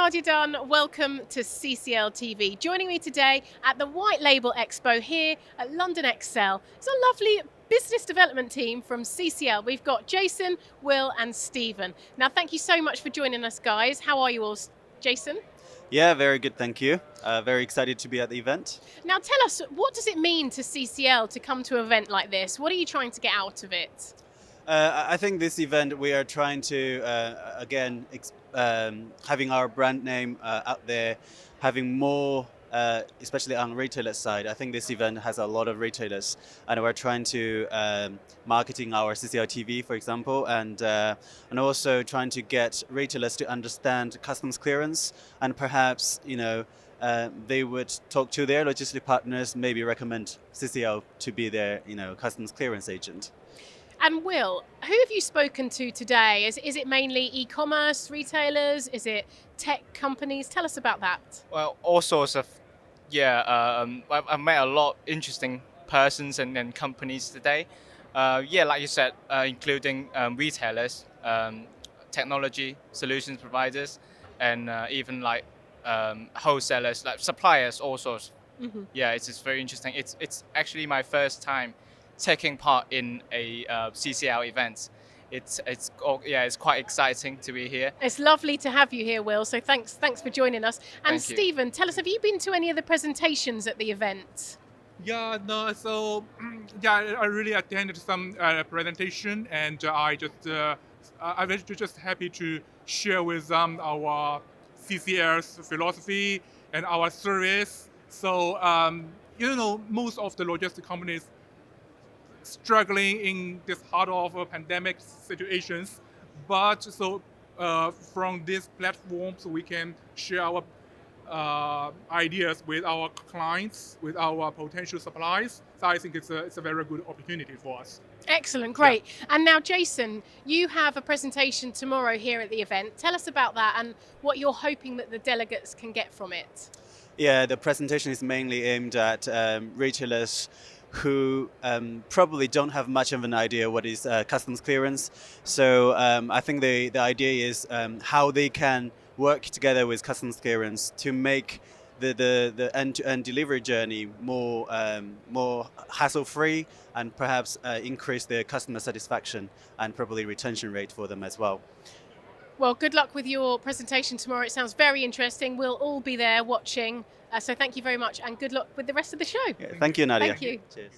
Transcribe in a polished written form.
Nadia Dunn. Welcome to CCL TV. Joining me today at the White Label Expo here at London Excel. It's a lovely business development team from CCL. We've got Jason, Will and Stephen. Now thank you so much for joining us, guys. How are you all? Jason? Yeah, very good, thank you. Very excited to be at the event. Now tell us, what does it mean to CCL to come to an event like this? What are you trying to get out of it? I think this event we are trying to, having our brand name out there, having more, especially on retailer side. I think this event has a lot of retailers, and we're trying to marketing our CCL TV, for example, and also trying to get retailers to understand customs clearance, and perhaps they would talk to their logistic partners, maybe recommend CCL to be their customs clearance agent. And Will, who have you spoken to today? Is it mainly e-commerce retailers? Is it tech companies? Tell us about that. Well, all sorts of, I've met a lot of interesting persons and companies today. Like you said, including retailers, technology solutions providers, and even like wholesalers, like suppliers, all sorts. Mm-hmm. Yeah, it's just very interesting. It's actually my first time taking part in a CCL event. It's quite exciting to be here. It's lovely to have you here, Will. So thanks for joining us. And Thank you. Stephen, tell us, have you been to any of the presentations at the event? I really attended some presentation, and I was just happy to share with them our CCL's philosophy and our service. So most of the logistic companies struggling in this heart of pandemic situations, but from this platform, so we can share our ideas with our clients, with our potential suppliers. So I think it's a very good opportunity for us. Excellent, great. Yeah. And now, Jason, you have a presentation tomorrow here at the event. Tell us about that and what you're hoping that the delegates can get from it. Yeah, the presentation is mainly aimed at retailers who probably don't have much of an idea what is customs clearance. So I think the idea is how they can work together with customs clearance to make the end-to-end delivery journey more hassle-free, and perhaps increase their customer satisfaction and probably retention rate for them as well. Well, good luck with your presentation tomorrow. It sounds very interesting. We'll all be there watching. So thank you very much, and good luck with the rest of the show. Yeah, thank you, Nadia. Thank you. Cheers.